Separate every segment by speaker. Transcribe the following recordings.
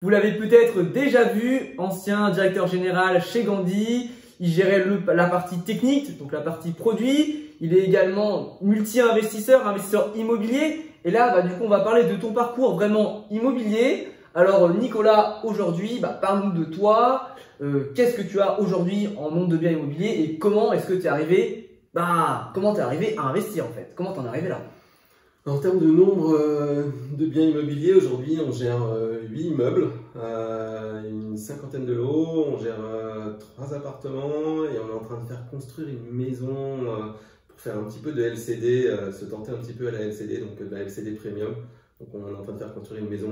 Speaker 1: Vous l'avez peut-être déjà vu, ancien directeur général chez Gandhi. Il gérait la partie technique, donc la partie produit. Il est également multi-investisseur, investisseur immobilier. Et là, du coup, on va parler de ton parcours vraiment immobilier. Alors Nicolas, aujourd'hui, parle-nous de toi. Qu'est-ce que tu as aujourd'hui en monde de biens immobiliers et comment est-ce que tu es arrivé, comment tu es arrivé à investir en fait? Comment tu en es arrivé là?
Speaker 2: En termes de nombre de biens immobiliers, aujourd'hui on gère 8 immeubles, une cinquantaine de lots, on gère 3 appartements et on est en train de faire construire une maison pour faire un petit peu de LCD, se tenter un petit peu à la LCD, donc de la LCD Premium. Donc on est en train de faire construire une maison,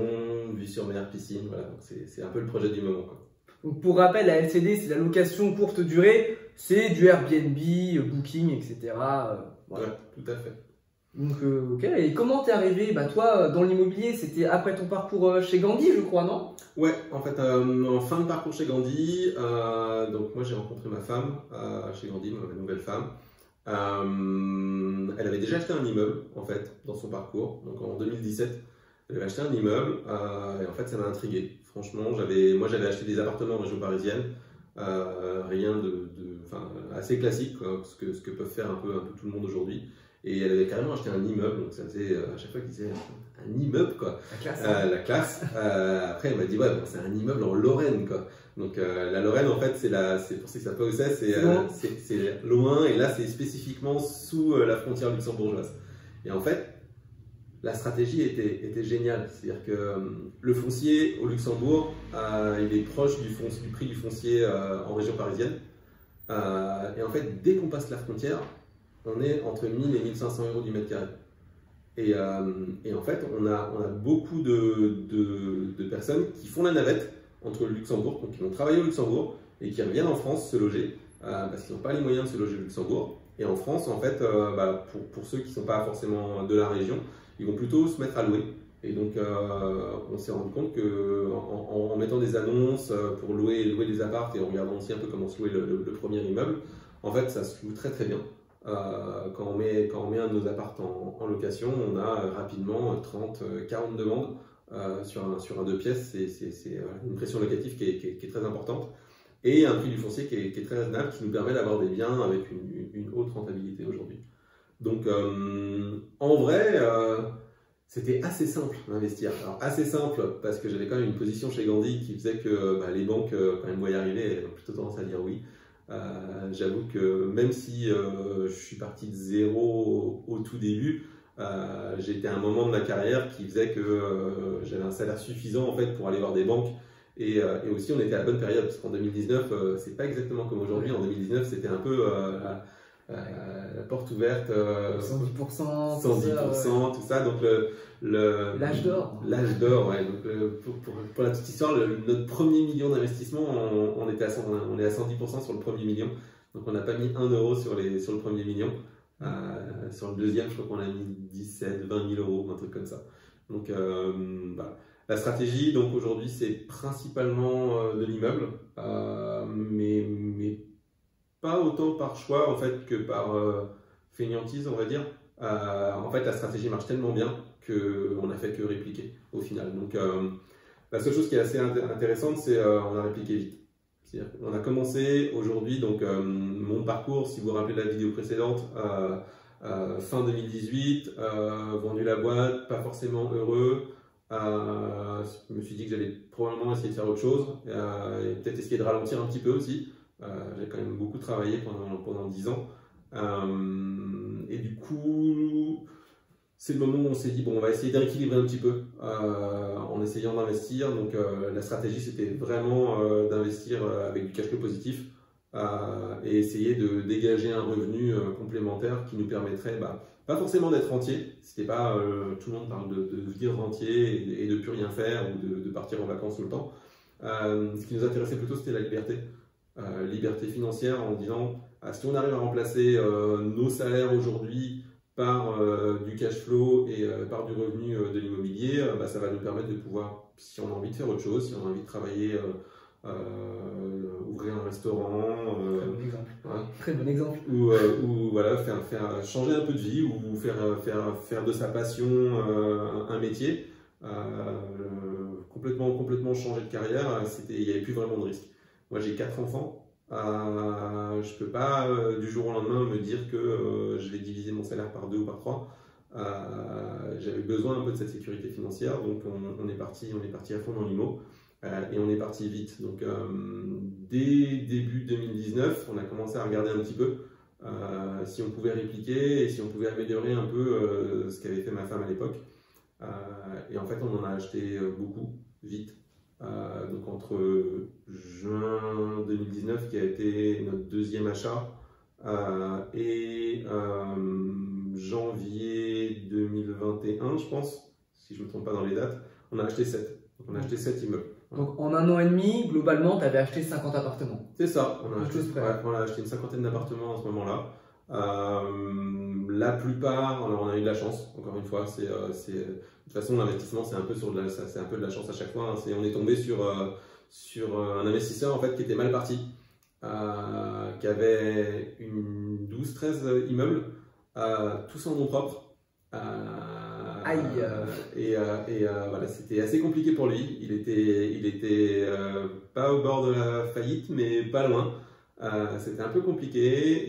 Speaker 2: vue sur mer, piscine, voilà, donc c'est un peu le projet du moment, quoi.
Speaker 1: Donc pour rappel, la LCD c'est la location courte durée, c'est du Airbnb, Booking, etc.
Speaker 2: Voilà. Ouais, tout à fait.
Speaker 1: Donc, ok. Et comment t'es arrivé, toi, dans l'immobilier, c'était après ton parcours chez Gandhi, je crois, non?
Speaker 2: Ouais, en fait, en fin de parcours chez Gandhi, donc moi j'ai rencontré ma femme chez Gandhi, ma nouvelle femme. Elle avait déjà acheté un immeuble, en fait, dans son parcours. Donc en 2017, elle avait acheté un immeuble et en fait, ça m'a intrigué. Franchement, moi j'avais acheté des appartements en région parisienne, rien assez classique, quoi, ce que peuvent faire un peu tout le monde aujourd'hui. Et elle avait carrément acheté un immeuble, donc ça faisait à chaque fois qu'il disait un immeuble, quoi. La classe. La classe. Après, elle m'a dit, ouais, bon, c'est un immeuble en Lorraine, quoi. Donc la Lorraine, en fait, c'est pour ceux qui ne savent pas où c'est loin, et là, c'est spécifiquement sous la frontière luxembourgeoise. Et en fait, la stratégie était géniale. C'est-à-dire que le foncier au Luxembourg, il est proche du prix du foncier en région parisienne. Et en fait, dès qu'on passe la frontière, on est entre 1000 et 1500 euros du mètre carré. Et en fait, on a beaucoup de personnes qui font la navette entre le Luxembourg, donc qui vont travailler au Luxembourg et qui reviennent en France se loger parce qu'ils n'ont pas les moyens de se loger au Luxembourg. Et en France, en fait, pour ceux qui ne sont pas forcément de la région, ils vont plutôt se mettre à louer. Et donc, on s'est rendu compte qu'en mettant des annonces pour louer des apparts et en regardant aussi un peu comment se louer le premier immeuble, en fait, ça se loue très très bien. Quand on met un de nos appartements en location, on a rapidement 30, 40 demandes sur un 2 pièces. C'est une pression locative qui est très importante et un prix du foncier qui est très raisonnable, qui nous permet d'avoir des biens avec une haute rentabilité aujourd'hui. Donc en vrai, c'était assez simple d'investir. Alors assez simple parce que j'avais quand même une position chez Gandhi qui faisait que les banques, quand elles me voyaient arriver, elles ont plutôt tendance à dire oui. J'avoue que même si je suis parti de zéro au tout début, j'ai été à un moment de ma carrière qui faisait que j'avais un salaire suffisant en fait pour aller voir des banques et aussi on était à la bonne période parce qu'en 2019 c'est pas exactement comme aujourd'hui. En 2019 c'était un peu la porte ouverte,
Speaker 1: 110%,
Speaker 2: 110%, tout ça. Donc
Speaker 1: l'âge d'or.
Speaker 2: L'âge d'or, ouais. Donc pour la petite histoire, notre premier million d'investissement, on est à 110% sur le premier million. Donc on n'a pas mis 1 euro sur le premier million. Sur le deuxième, je crois qu'on a mis 17, 20 000 euros, un truc comme ça. Donc voilà. La stratégie, donc aujourd'hui, c'est principalement de l'immeuble, mais pas autant par choix en fait que par fainéantise, on va dire. En fait, la stratégie marche tellement bien qu'on a fait que répliquer au final. Donc, la seule chose qui est assez intéressante, c'est on a répliqué vite. C'est-à-dire qu'on a commencé aujourd'hui, donc mon parcours, si vous vous rappelez de la vidéo précédente, fin 2018, vendu la boîte, pas forcément heureux. Je me suis dit que j'allais probablement essayer de faire autre chose et peut-être essayer de ralentir un petit peu aussi. J'ai quand même beaucoup travaillé pendant 10 ans. Et du coup, c'est le moment où on s'est dit, bon, on va essayer de rééquilibrer un petit peu en essayant d'investir. Donc, la stratégie, c'était vraiment d'investir avec du cash flow positif et essayer de dégager un revenu complémentaire qui nous permettrait, pas forcément d'être rentier. C'était pas, tout le monde parle de devenir rentier et de plus rien faire ou de partir en vacances tout le temps. Ce qui nous intéressait plutôt, c'était la liberté. Liberté financière en disant si on arrive à remplacer nos salaires aujourd'hui par du cash flow et par du revenu de l'immobilier, ça va nous permettre de pouvoir, si on a envie de faire autre chose, si on a envie de travailler, ouvrir un restaurant,
Speaker 1: très bon exemple.
Speaker 2: Ou voilà, changer un peu de vie ou faire de sa passion un métier. complètement changé de carrière. Il n'y avait plus vraiment de risque. Moi, j'ai 4 enfants. Je peux pas du jour au lendemain me dire que je vais diviser mon salaire par 2 ou par 3. J'avais besoin un peu de cette sécurité financière, donc on est parti à fond dans l'IMO et on est parti vite. Donc dès début 2019, on a commencé à regarder un petit peu si on pouvait répliquer et si on pouvait améliorer un peu ce qu'avait fait ma femme à l'époque. Et en fait, on en a acheté beaucoup vite. Donc entre juin 2019 qui a été notre deuxième achat et janvier 2021 je pense, si je ne me trompe pas dans les dates, on a acheté 7. Donc on a acheté 7 immeubles.
Speaker 1: Donc en 1 an et demi, globalement, tu avais acheté 50 appartements.
Speaker 2: C'est ça, on a acheté une cinquantaine d'appartements à ce moment-là. La plupart, alors on a eu de la chance, encore une fois, de toute façon l'investissement c'est un peu de la chance à chaque fois. On est tombé sur un investisseur en fait qui était mal parti, qui avait une 12-13 immeubles, tous en nom propre.
Speaker 1: Aïe.
Speaker 2: Voilà, c'était assez compliqué pour lui. Il était pas au bord de la faillite, mais pas loin. C'était un peu compliqué.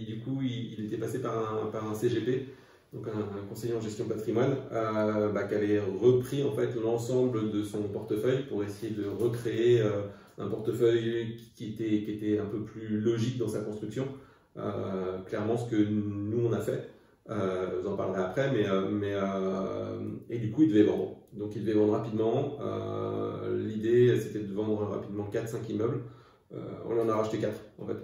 Speaker 2: Du coup, il était passé par un CGP, donc un conseiller en gestion patrimoine, qui avait repris en fait l'ensemble de son portefeuille pour essayer de recréer un portefeuille qui était un peu plus logique dans sa construction. Clairement, ce que nous on a fait. Vous en parlerez après, et du coup il devait vendre. Donc il devait vendre rapidement. L'idée c'était de vendre rapidement 4-5 immeubles. On en a racheté 4 en fait.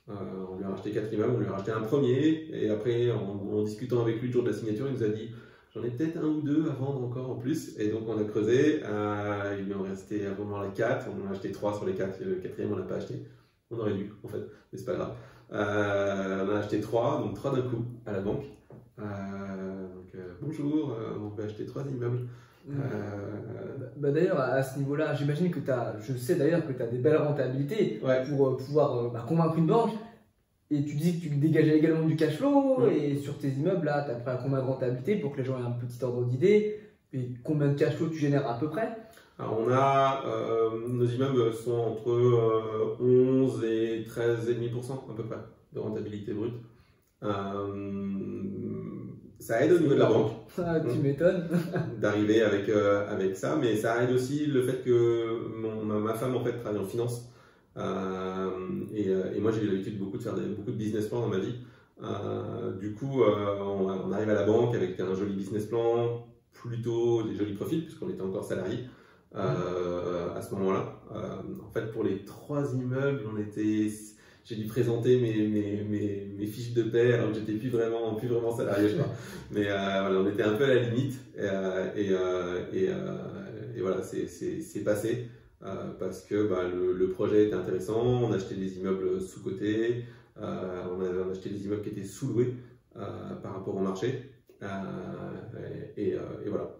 Speaker 2: On lui a racheté 4 immeubles, on lui a racheté un premier, et après en discutant avec lui le jour de la signature, il nous a dit j'en ai peut-être 1 ou 2 à vendre encore en plus, et donc on a creusé. Il lui en restait à vraiment les 4, on en a acheté 3 sur les 4, le 4e on l'a pas acheté. On aurait dû en fait, mais c'est pas grave. On a acheté 3, donc 3 d'un coup à la banque. Bonjour, on peut acheter 3 immeubles.
Speaker 1: D'ailleurs, à ce niveau-là, j'imagine que je sais d'ailleurs que tu as des belles rentabilités pour pouvoir convaincre une banque. Et tu dis que tu dégageais également du cash flow, et sur tes immeubles, là, tu as pris combien de rentabilité pour que les gens aient un petit ordre d'idée, et combien de cash flow tu génères à peu près?
Speaker 2: Alors nos immeubles sont entre 11 et 13,5% à peu près de rentabilité brute. Ça aide au niveau de la banque.
Speaker 1: Tu m'étonnes.
Speaker 2: D'arriver avec ça, mais ça aide aussi le fait que ma femme en fait travaille en finance, et moi j'ai eu l'habitude de faire beaucoup de business plans dans ma vie. Du coup, on arrive à la banque avec un joli business plan, plutôt des jolis profils puisqu'on était encore salariés à ce moment-là. En fait, pour les 3 immeubles, j'ai dû présenter mes fiches de paie alors que j'étais plus vraiment salarié, je crois. Mais voilà, on était un peu à la limite, et voilà, c'est passé parce que le projet était intéressant. On a acheté des immeubles sous-cotés, on a acheté des immeubles qui étaient sous-loués par rapport au marché, et voilà.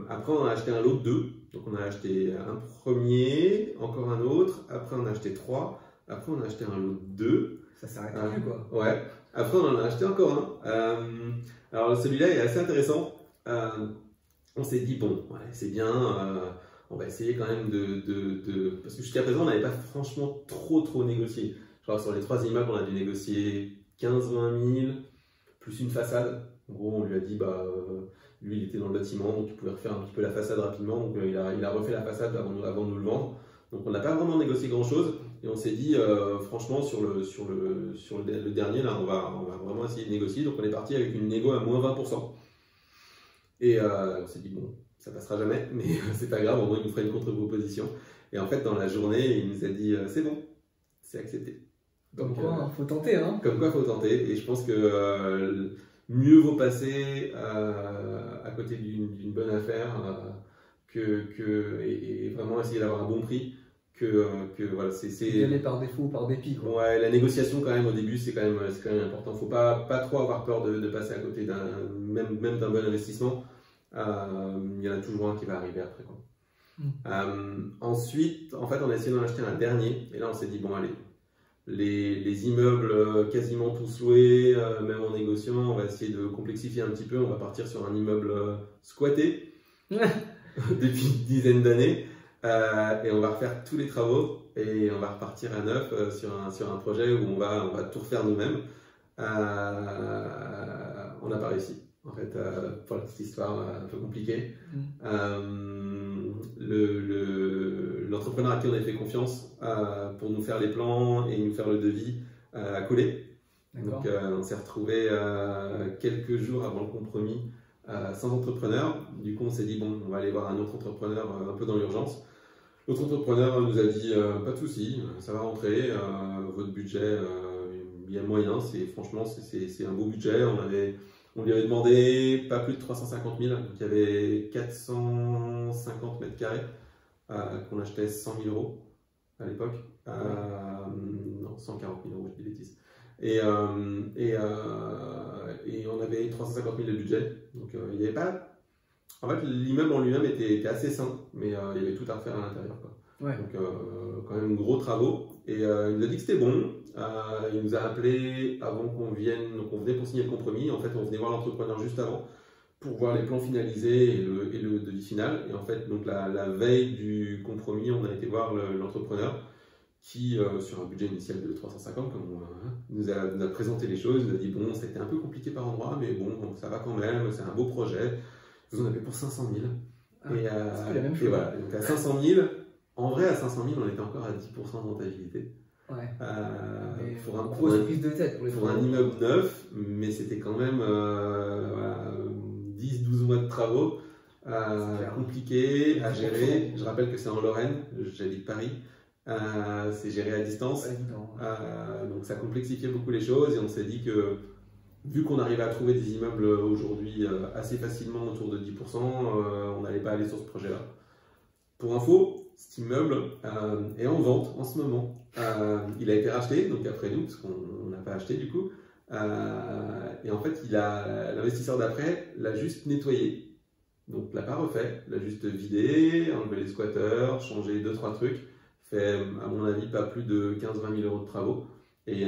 Speaker 2: Après, on a acheté un lot de 2. Donc, on a acheté un premier, encore un autre. Après, on a acheté 3. Après, on a acheté un lot de 2.
Speaker 1: Ça s'arrête plus, quoi.
Speaker 2: Ouais. Après, on en a acheté encore un. Alors, celui-là est assez intéressant. On s'est dit, bon, ouais, c'est bien. On va essayer quand même parce que jusqu'à présent, on n'avait pas franchement trop négocié. Je crois que sur les 3 immeubles, on a dû négocier 15-20 000, plus une façade. En gros, on lui a dit, lui, il était dans le bâtiment, donc il pouvait refaire un petit peu la façade rapidement. Donc, il a refait la façade avant de nous le vendre. Donc, on n'a pas vraiment négocié grand-chose. Et on s'est dit, franchement, sur le dernier, là, on va vraiment essayer de négocier. Donc, on est parti avec une négo à moins 20%. Et on s'est dit, bon, ça passera jamais, mais c'est pas grave, au moins, il nous fera une contre-proposition. Et en fait, dans la journée, il nous a dit, c'est bon, c'est accepté.
Speaker 1: Donc, comme quoi, il faut tenter, hein.
Speaker 2: Comme quoi, il faut tenter. Et je pense que mieux vaut passer à côté d'une bonne affaire et vraiment essayer d'avoir un bon prix que voilà, c'est
Speaker 1: y aller par défaut ou par dépit, quoi.
Speaker 2: Ouais, la négociation quand même au début c'est quand même important. Faut pas trop avoir peur de passer à côté même d'un bon investissement. Il y en a toujours un qui va arriver après, quoi. Ensuite, en fait, on a essayé d'en acheter un dernier et là on s'est dit bon allez, les immeubles quasiment tous loués, même en négociant, on va essayer de complexifier un petit peu. On va partir sur un immeuble squatté. depuis une dizaine d'années. Et on va refaire tous les travaux et on va repartir à neuf sur un projet où on va tout refaire nous-mêmes. On n'a pas réussi. En fait, voilà, cette histoire un peu compliquée. L'entrepreneur à qui on avait fait confiance pour nous faire les plans et nous faire le devis a collé. Donc on s'est retrouvé quelques jours avant le compromis sans entrepreneur. Du coup, on s'est dit, bon, on va aller voir un autre entrepreneur un peu dans l'urgence. L'autre entrepreneur nous a dit, pas de souci, ça va rentrer, votre budget, il y a moyen, franchement, c'est un beau budget. On lui avait demandé pas plus de 350 000, donc il y avait 450 mètres carrés qu'on achetait 100 000 euros à l'époque. Non, 140 000 euros, je dis des bêtises. Et on avait 350 000 de budget, donc il n'y avait pas. En fait, l'immeuble en lui-même était assez sain, mais il y avait tout à refaire à l'intérieur. Donc, quand même, gros travaux. Et il nous a dit que c'était bon. Il nous a appelé avant qu'on vienne. Donc, on venait pour signer le compromis. En fait, on venait voir l'entrepreneur juste avant pour voir les plans finalisés et le devis final. Et en fait, donc, la veille du compromis, on a été voir l'entrepreneur qui, sur un budget initial de 350, comme nous a présenté les choses, nous a dit bon, c'était un peu compliqué par endroit, mais bon, ça va quand même, c'est un beau projet. Vous en avez pour 500 000.
Speaker 1: C'est la même chose.
Speaker 2: Et voilà, donc à 500 000, en vrai, à 500 000, on était encore à 10% de rentabilité.
Speaker 1: Pour un grosse prise de tête
Speaker 2: pour un immeuble neuf, mais c'était quand même 10-12 mois de travaux compliqués à gérer. Je rappelle que c'est en Lorraine, j'habite Paris. C'est géré à distance. Donc ça complexifiait beaucoup les choses et on s'est dit que vu qu'on arrivait à trouver des immeubles aujourd'hui assez facilement autour de 10%, on n'allait pas aller sur ce projet-là. Pour info, cet immeuble est en vente en ce moment. Il a été racheté, donc après nous, parce qu'on n'a pas acheté du coup. Et en fait, l'investisseur d'après l'a juste nettoyé. Donc l'a pas refait, l'a juste vidé, enlevé les squatteurs, changé 2-3 trucs. Fait, à mon avis, pas plus de 15-20 000 euros de travaux. Et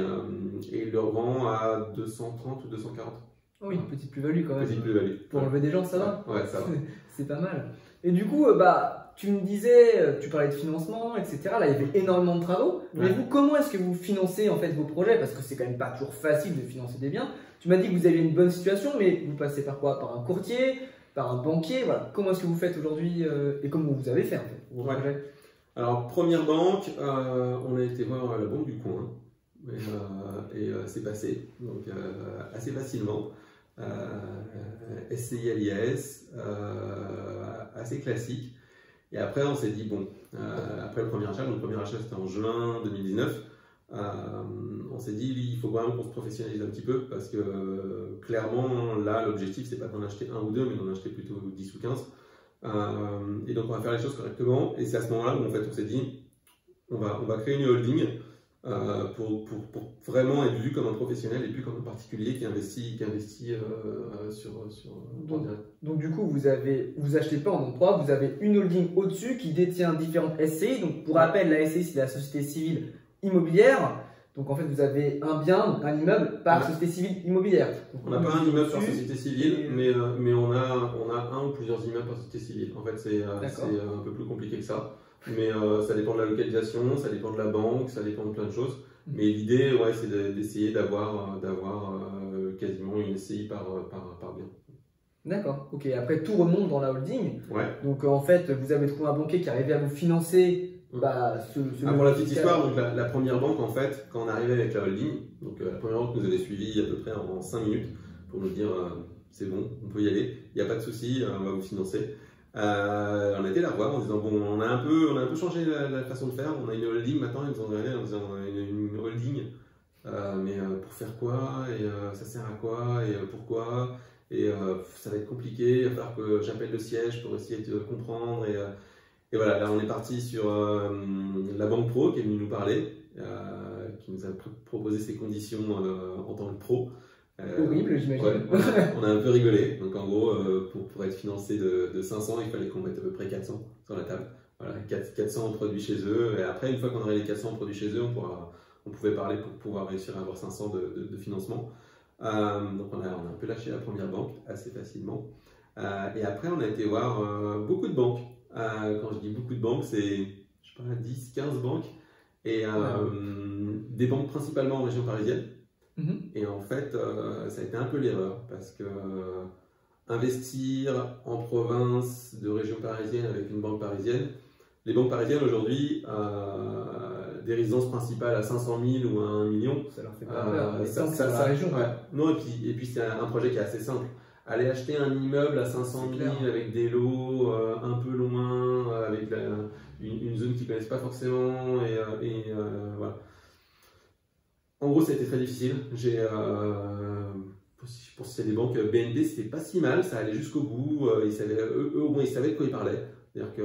Speaker 2: il le revend à 230 ou 240.
Speaker 1: Oui, une petite plus-value quand même.
Speaker 2: Petite plus-value.
Speaker 1: Pour enlever des gens, ça va.
Speaker 2: Ouais, ça va.
Speaker 1: C'est pas mal. Et du coup, tu me disais, tu parlais de financement, etc. Là, il y avait énormément de travaux. Mais vous, comment est-ce que vous financez en fait vos projets? Parce que c'est quand même pas toujours facile de financer des biens. Tu m'as dit que vous aviez une bonne situation, mais vous passez par quoi? Par un courtier, par un banquier, voilà. Comment est-ce que vous faites aujourd'hui et comment vous avez fait en fait vos projets?
Speaker 2: Alors, première banque, on a été voir la banque du coin. Et c'est passé, donc assez facilement. SCI LIS, assez classique. Et après, on s'est dit, bon, après le premier achat, donc le premier achat c'était en juin 2019, on s'est dit, il faut quand même qu'on se professionnalise un petit peu parce que clairement, là, l'objectif, c'est pas d'en acheter un ou deux, mais d'en acheter plutôt 10 ou 15. Et donc, on va faire les choses correctement. Et c'est à ce moment-là où en fait, on s'est dit, on va créer une holding. Pour vraiment être vu comme un professionnel et plus comme un particulier qui investit sur
Speaker 1: donc du coup, vous achetez pas en nom propre, vous avez une holding au-dessus qui détient différentes SCI. Donc pour rappel, la SCI, c'est la société civile immobilière. Donc en fait, vous avez un bien, un immeuble par société civile immobilière. Donc,
Speaker 2: on n'a pas un immeuble par société civile, mais on a un ou plusieurs immeubles par société civile. En fait, c'est un peu plus compliqué que ça. Mais ça dépend de la localisation, ça dépend de la banque, ça dépend de plein de choses. Mais l'idée, c'est d'essayer d'avoir quasiment une SCI par bien.
Speaker 1: D'accord, ok. Après, tout remonte dans la holding. Donc en fait, vous avez trouvé un banquier qui arrivait à vous financer
Speaker 2: pour la petite histoire, donc la première banque, en fait, quand on arrivait avec la holding, donc la première banque nous avait suivi à peu près en 5 minutes pour nous dire c'est bon, on peut y aller, il n'y a pas de souci, on va vous financer. On a été la voir en disant bon, on a un peu changé la façon de faire, on a une holding maintenant, ils nous ont regardé en disant une holding, mais pour faire quoi, et ça sert à quoi, et pourquoi, et ça va être compliqué, il va falloir que j'appelle le siège pour essayer de comprendre, et voilà, là on est parti sur la banque pro qui est venue nous parler, qui nous a proposé ses conditions en tant que pro.
Speaker 1: Horrible, j'imagine.
Speaker 2: On a un peu rigolé. Donc en gros, pour être financé de 500, il fallait qu'on mette à peu près 400 sur la table. Voilà, 400 produits chez eux. Et après, une fois qu'on aurait les 400 produits chez eux, on pouvait parler pour pouvoir réussir à avoir 500 de financement. Donc on a un peu lâché la première banque assez facilement. Et après, on a été voir beaucoup de banques. Quand je dis beaucoup de banques, c'est, je sais pas, 10, 15 banques. Et des banques principalement en région parisienne. Et en fait, ça a été un peu l'erreur parce que investir en province de région parisienne avec une banque parisienne, les banques parisiennes aujourd'hui, des résidences principales à 500 000 ou à 1 million,
Speaker 1: ça leur fait pas peur.
Speaker 2: Ça région. Ouais. Non, et puis c'est un projet qui est assez simple. Aller acheter un immeuble à 500 000 avec des lots un peu loin, avec une zone qu'ils ne connaissent pas forcément, et voilà. En gros, ça a été très difficile. Pour citer des banques, BNP, c'était pas si mal, ça allait jusqu'au bout. Eux, au moins, ils savaient de quoi ils parlaient. C'est-à-dire que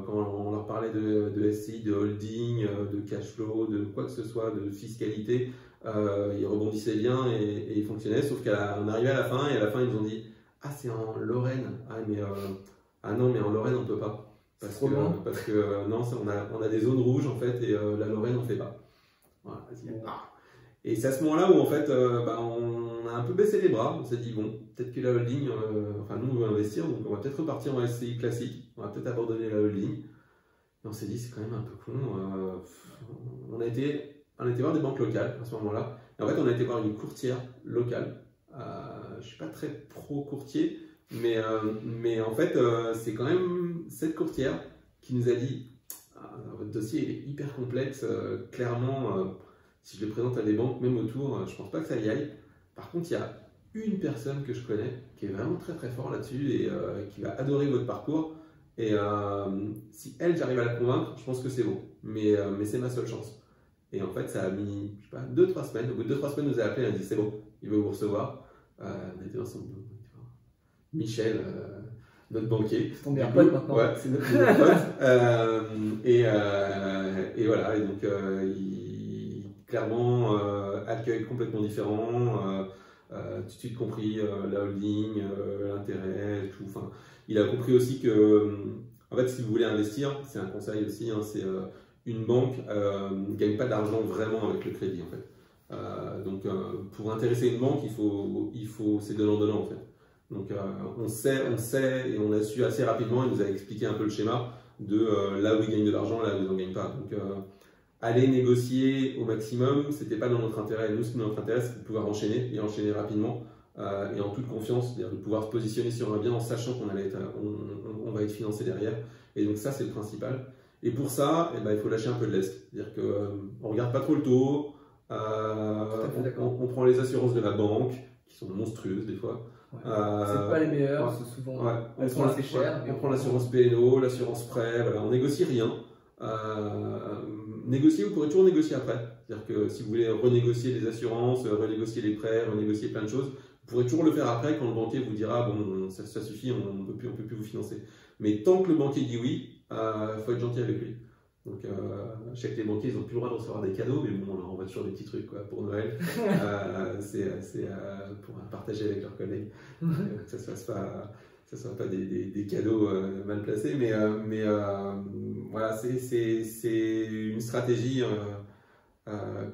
Speaker 2: quand on leur parlait de SCI, de holding, de cash flow, de quoi que ce soit, de fiscalité, ils rebondissaient bien et ils fonctionnaient. Sauf qu'on arrivait à la fin, et à la fin, ils nous ont dit « Ah, c'est en Lorraine. Ah non, mais en Lorraine, on ne peut pas. Parce que non, on a des zones rouges, en fait, et la Lorraine, on ne fait pas. » Voilà. Et c'est à ce moment-là où en fait, on a un peu baissé les bras. On s'est dit bon, peut-être que la holding, nous on veut investir, donc on va peut-être repartir en SCI classique. On va peut-être abandonner la holding. Et on s'est dit c'est quand même un peu con. On a été voir des banques locales à ce moment-là. Et en fait, on a été voir une courtière locale. Je suis pas très pro courtier, mais en fait, c'est quand même cette courtière qui nous a dit votre dossier il est hyper complexe, clairement. Si je le présente à des banques, même autour, je ne pense pas que ça y aille. Par contre, il y a une personne que je connais qui est vraiment très très fort là-dessus et qui va adorer votre parcours. Et si elle, j'arrive à la convaincre, je pense que c'est bon. Mais c'est ma seule chance. Et en fait, ça a mis, je sais pas, 2-3 semaines. Au bout de 2-3 semaines, elle nous a appelé, elle a dit c'est bon, il veut vous recevoir. On était ensemble. Michel, notre banquier.
Speaker 1: C'est ton meilleur pote maintenant.
Speaker 2: Ouais, c'est notre meilleur pote. Et voilà, et donc clairement, accueil complètement différent, tout de suite compris la holding, l'intérêt, tout. Enfin, il a compris aussi que, en fait, si vous voulez investir, c'est un conseil aussi, hein, c'est une banque ne gagne pas d'argent vraiment avec le crédit, en fait. Donc, pour intéresser une banque, il faut c'est donnant-donnant, en fait. Donc, on sait et on a su assez rapidement, il nous a expliqué un peu le schéma de là où il gagne de l'argent, là où il n'en gagne pas. Donc, aller négocier au maximum, c'était pas dans notre intérêt. Nous, ce qui est dans notre intérêt, c'est de pouvoir enchaîner et enchaîner rapidement et en toute confiance, c'est-à-dire de pouvoir se positionner sur un bien en sachant qu'on on va être financé derrière. Et donc ça, c'est le principal. Et pour ça, il faut lâcher un peu de lest. C'est-à-dire qu'on regarde pas trop le taux, on prend les assurances de la banque, qui sont monstrueuses des fois.
Speaker 1: Ouais. C'est pas les meilleures, c'est souvent elles sont assez chères.
Speaker 2: On prend l'assurance P&O, l'assurance prêt, voilà, on négocie rien. Négocier, vous pourrez toujours négocier après. C'est-à-dire que si vous voulez renégocier les assurances, renégocier les prêts, renégocier plein de choses, vous pourrez toujours le faire après quand le banquier vous dira bon, ça suffit, on peut plus vous financer. Mais tant que le banquier dit oui, faut être gentil avec lui. Donc, je sais que les banquiers, ils n'ont plus le droit de recevoir des cadeaux, mais bon, on leur envoie toujours des petits trucs quoi, pour Noël. C'est pour partager avec leurs collègues. Que ça ne soit pas des cadeaux mal placés, mais voilà, c'est une stratégie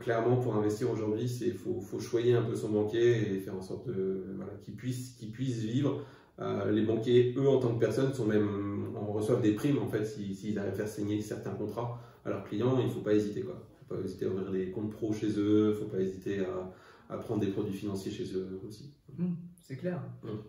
Speaker 2: clairement pour investir aujourd'hui. Il faut choyer un peu son banquier et faire en sorte qu'il puisse vivre. Les banquiers, eux, en tant que personnes, on reçoivent des primes en fait s'ils arrivent à faire signer certains contrats à leurs clients. Il ne faut pas hésiter quoi. Il ne faut pas hésiter à ouvrir des comptes pro chez eux. Il ne faut pas hésiter à prendre des produits financiers chez eux aussi.
Speaker 1: C'est clair.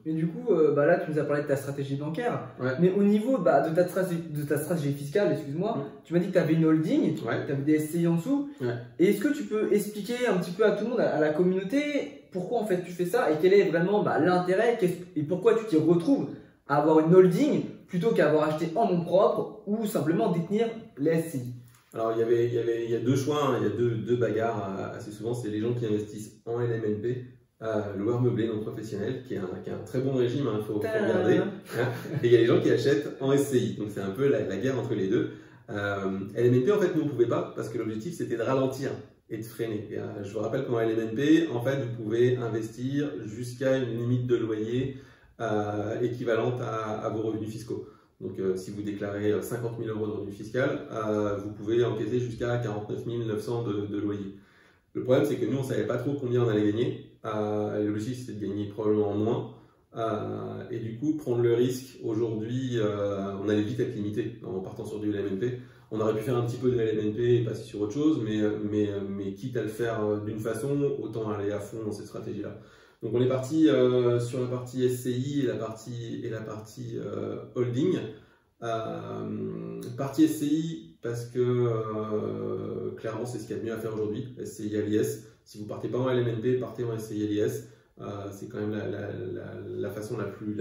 Speaker 1: Mais du coup, là, tu nous as parlé de ta stratégie bancaire. Ouais. Mais au niveau de ta stratégie fiscale, excuse-moi, tu m'as dit que tu avais une holding, tu avais des SCI en dessous. Ouais. Et est-ce que tu peux expliquer un petit peu à tout le monde, à la communauté, pourquoi en fait tu fais ça et quel est vraiment l'intérêt et pourquoi tu t'y retrouves à avoir une holding plutôt qu'à avoir acheté en nom propre ou simplement détenir les SCI?
Speaker 2: Alors, il y a deux choix, hein. Il y a deux bagarres assez souvent. C'est les gens qui investissent en LMNP. Loueur meublé non professionnel qui est un très bon régime, il faut regarder, et il y a les gens qui achètent en SCI, donc c'est un peu la guerre entre les deux. LMNP en fait nous on ne pouvait pas parce que l'objectif c'était de ralentir et de freiner. Et, je vous rappelle qu'en LMNP en fait vous pouvez investir jusqu'à une limite de loyer équivalente à vos revenus fiscaux. Donc si vous déclarez 50 000 € de revenus fiscaux, vous pouvez encaisser jusqu'à 49 900 de loyer. Le problème c'est que nous on ne savait pas trop combien on allait gagner. L'objectif c'était de gagner probablement moins. Et du coup, prendre le risque, aujourd'hui, on allait vite être limité en partant sur du LMNP. On aurait pu faire un petit peu de LMNP et passer sur autre chose, mais quitte à le faire d'une façon, autant aller à fond dans cette stratégie-là. Donc on est parti sur la partie SCI et la partie holding. Partie SCI parce que clairement c'est ce qu'il y a de mieux à faire aujourd'hui, SCI LIS. Si vous partez pas en LMNP, partez en SCI LIS. C'est quand même la façon la plus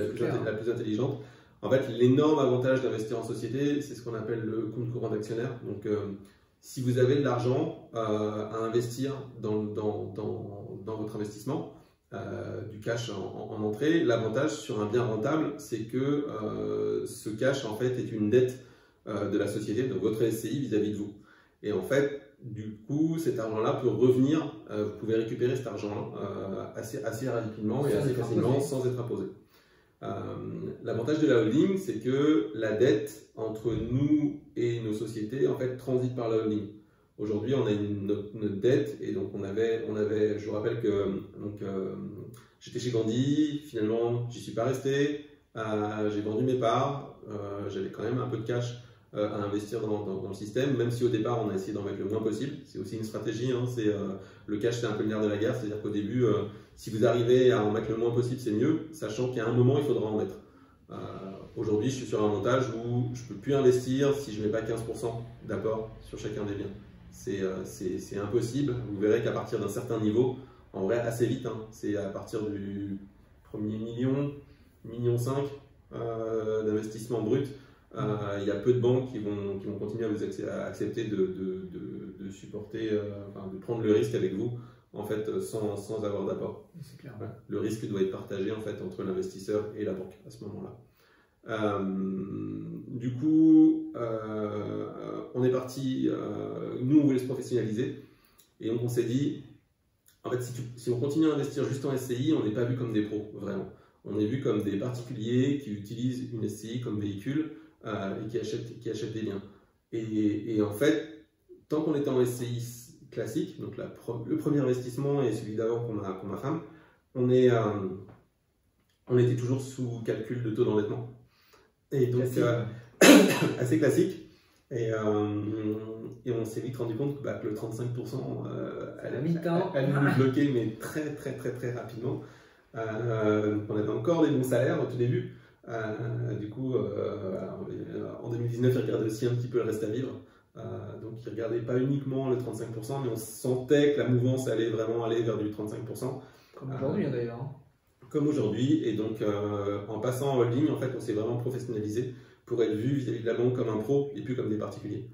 Speaker 2: intelligente. En fait, l'énorme avantage d'investir en société, c'est ce qu'on appelle le compte courant d'actionnaire. Donc, si vous avez de l'argent à investir dans votre investissement, du cash en entrée, l'avantage sur un bien rentable, c'est que ce cash, en fait, est une dette de la société, de votre SCI vis-à-vis de vous. Et en fait, du coup, cet argent-là peut revenir, vous pouvez récupérer cet argent assez rapidement et assez facilement sans être imposé. L'avantage de la holding, c'est que la dette entre nous et nos sociétés, en fait, transite par la holding. Aujourd'hui, on a notre dette et donc je vous rappelle que j'étais chez Gandhi, finalement, j'y suis pas resté, j'ai vendu mes parts, j'avais quand même un peu de cash à investir dans le système, même si au départ on a essayé d'en mettre le moins possible. C'est aussi une stratégie, hein, le cash c'est un peu le nerf de la guerre, c'est-à-dire qu'au début, si vous arrivez à en mettre le moins possible, c'est mieux, sachant qu'à un moment il faudra en mettre. Aujourd'hui, je suis sur un montage où je ne peux plus investir si je ne mets pas 15% d'apport sur chacun des biens. C'est impossible. Vous verrez qu'à partir d'un certain niveau, en vrai assez vite, hein, c'est à partir du premier million 5 d'investissement brut, il y a peu de banques qui vont continuer à accepter de supporter, de prendre le risque avec vous, en fait, sans avoir d'apport.
Speaker 1: C'est clair.
Speaker 2: Ouais. Le risque doit être partagé en fait entre l'investisseur et la banque à ce moment-là. Du coup, on est parti, nous on voulait se professionnaliser et donc on s'est dit, en fait si on continue à investir juste en SCI, on n'est pas vu comme des pros, vraiment. On est vu comme des particuliers qui utilisent une SCI comme véhicule et qui achètent des biens. Et en fait, tant qu'on était en SCI classique, donc le premier investissement et celui d'avant pour ma femme, on était toujours sous calcul de taux d'endettement. Et donc, assez classique. Et on s'est vite rendu compte que le 35%, elle nous bloquait, mais très rapidement. On avait encore des bons salaires au tout début. Du coup, en 2019, ils regardaient aussi un petit peu le reste à vivre. Donc, ils ne regardaient pas uniquement le 35%, mais on sentait que la mouvance allait vraiment aller vers du 35%.
Speaker 1: Comme aujourd'hui, d'ailleurs.
Speaker 2: Comme aujourd'hui, et donc en passant en holding, en fait, on s'est vraiment professionnalisé pour être vu vis-à-vis de la banque comme un pro et plus comme des particuliers.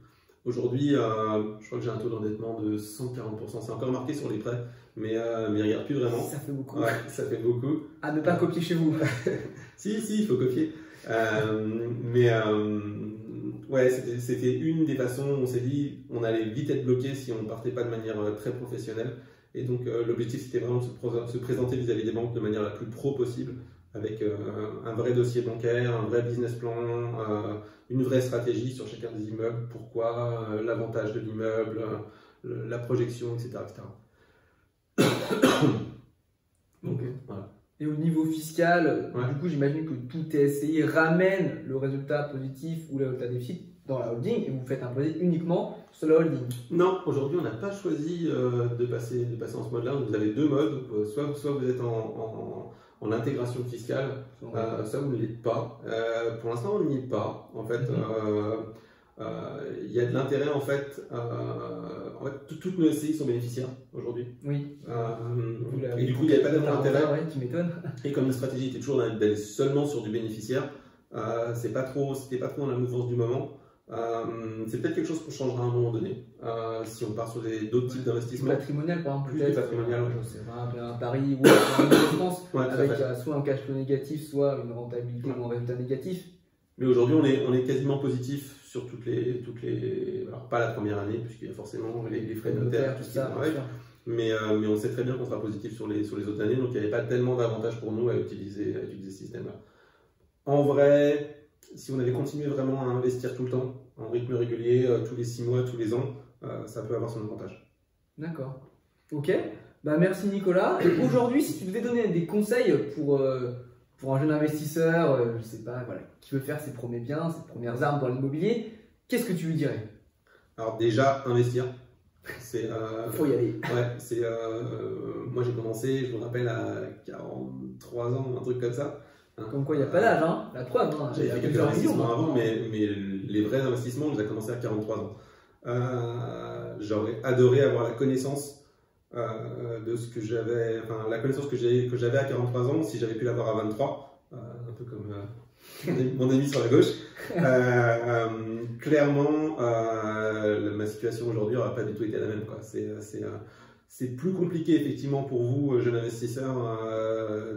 Speaker 2: Aujourd'hui, je crois que j'ai un taux d'endettement de 140%. C'est encore marqué sur les prêts, mais il regarde plus vraiment.
Speaker 1: Ça fait beaucoup.
Speaker 2: Ouais, ça fait beaucoup.
Speaker 1: À ne pas copier chez vous.
Speaker 2: Si, il faut copier. Ouais, c'était une des façons où on s'est dit on allait vite être bloqué si on ne partait pas de manière très professionnelle. Et donc l'objectif c'était vraiment de se présenter vis-à-vis des banques de manière la plus pro possible, avec un vrai dossier bancaire, un vrai business plan, une vraie stratégie sur chacun des immeubles, pourquoi, l'avantage de l'immeuble, la projection, etc.
Speaker 1: Donc, voilà. Et au niveau fiscal, du coup j'imagine que tout TSCI ramène le résultat positif ou le résultat déficit dans la holding et vous faites imposer uniquement sur la holding.
Speaker 2: Non, aujourd'hui on n'a pas choisi de passer en ce mode-là. Vous avez deux modes, soit vous êtes en intégration fiscale, soit vous ne l'êtes pas. Pour l'instant on n'y est pas. En fait, il y a de l'intérêt en fait. Toutes nos SCI sont bénéficiaires aujourd'hui.
Speaker 1: Oui.
Speaker 2: Et du coup il n'y a pas d'intérêt.
Speaker 1: Ouais, qui m'étonne.
Speaker 2: Et comme la stratégie était toujours d'aller seulement sur du bénéficiaire, c'était pas trop dans la mouvance du moment. C'est peut-être quelque chose qu'on changera à un moment donné si on part sur d'autres types d'investissements.
Speaker 1: Patrimonial par exemple,
Speaker 2: plus du patrimonial.
Speaker 1: Je sais pas, un pari ou en France, avec soit un cash flow négatif, soit une rentabilité ou un résultat négatif.
Speaker 2: Mais aujourd'hui, on est quasiment positif sur toutes les. Alors, pas la première année, puisqu'il y a forcément les frais de notaire, tout ça. Mais on sait très bien qu'on sera positif sur les autres années, donc il n'y avait pas tellement d'avantages pour nous à utiliser ce système-là. En vrai, si on avait continué vraiment à investir tout le temps, en rythme régulier, tous les 6 mois, tous les ans, ça peut avoir son avantage.
Speaker 1: D'accord. Ok. Bah, merci Nicolas. Et aujourd'hui, si tu devais donner des conseils pour pour un jeune investisseur, je sais pas, voilà, qui veut faire ses premiers biens, ses premières armes dans l'immobilier, qu'est-ce que tu lui dirais?
Speaker 2: Alors déjà, investir.
Speaker 1: Faut y aller.
Speaker 2: Ouais, moi j'ai commencé, je me rappelle, à 43 ans, un truc comme ça.
Speaker 1: Comme quoi, il n'y a pas d'âge, hein, la preuve. Hein,
Speaker 2: j'avais fait quelques investissements avant, mais les vrais investissements, je les ai commencés à 43 ans. J'aurais adoré avoir la connaissance de ce que j'avais, enfin la connaissance que j'avais à 43 ans, si j'avais pu l'avoir à 23, un peu comme mon ami sur la gauche. Clairement, ma situation aujourd'hui n'aurait pas du tout été la même, quoi. C'est plus compliqué effectivement pour vous, jeunes investisseurs,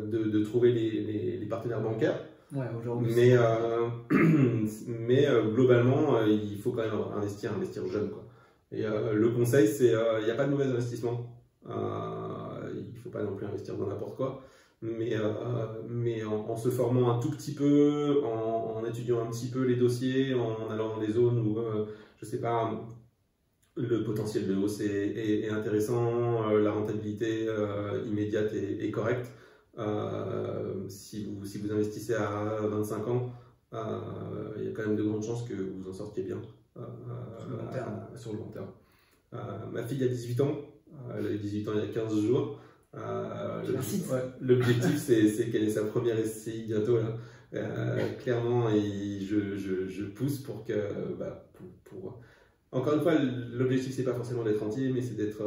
Speaker 2: de trouver les partenaires bancaires.
Speaker 1: Ouais, aujourd'hui.
Speaker 2: Mais globalement, il faut quand même investir jeune, quoi. Et le conseil, c'est il n'y a pas de mauvais investissement. Il ne faut pas non plus investir dans n'importe quoi. Mais en se formant un tout petit peu, en étudiant un petit peu les dossiers, en allant dans les zones où, je sais pas, le potentiel de hausse est intéressant, la rentabilité immédiate est correcte. Si vous investissez à 25 ans, il y a quand même de grandes chances que vous en sortiez bien sur le long terme. Ma fille a 18 ans, elle a eu 18 ans il y a 15 jours. L'objectif, c'est qu'elle ait sa première SCI bientôt là. Clairement, je pousse pour que, encore une fois, l'objectif c'est pas forcément d'être entier, mais c'est d'être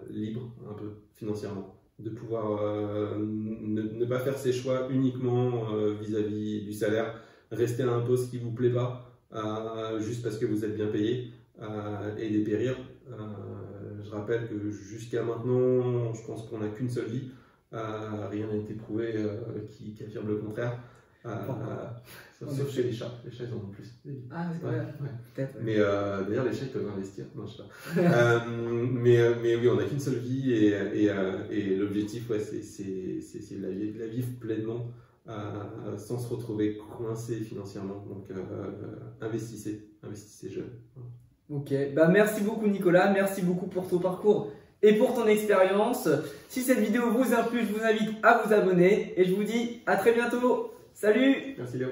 Speaker 2: libre un peu financièrement, de pouvoir ne pas faire ses choix uniquement vis-à-vis du salaire, rester à un poste qui vous plaît pas juste parce que vous êtes bien payé et dépérir. Je rappelle que jusqu'à maintenant, je pense qu'on n'a qu'une seule vie. Rien n'a été prouvé qui affirme le contraire. Sauf chez les chats. Les chats, ils en ont plus.
Speaker 1: Ah, c'est vrai. Peut-être.
Speaker 2: Mais d'ailleurs, les chats, ils peuvent investir. Non, je sais pas. mais oui, on n'a qu'une seule vie et l'objectif, ouais, c'est de la vivre pleinement sans se retrouver coincé financièrement. Donc, investissez jeune.
Speaker 1: Ok, merci beaucoup Nicolas, merci beaucoup pour ton parcours et pour ton expérience. Si cette vidéo vous a plu, je vous invite à vous abonner et je vous dis à très bientôt. Salut!
Speaker 2: Merci Léo.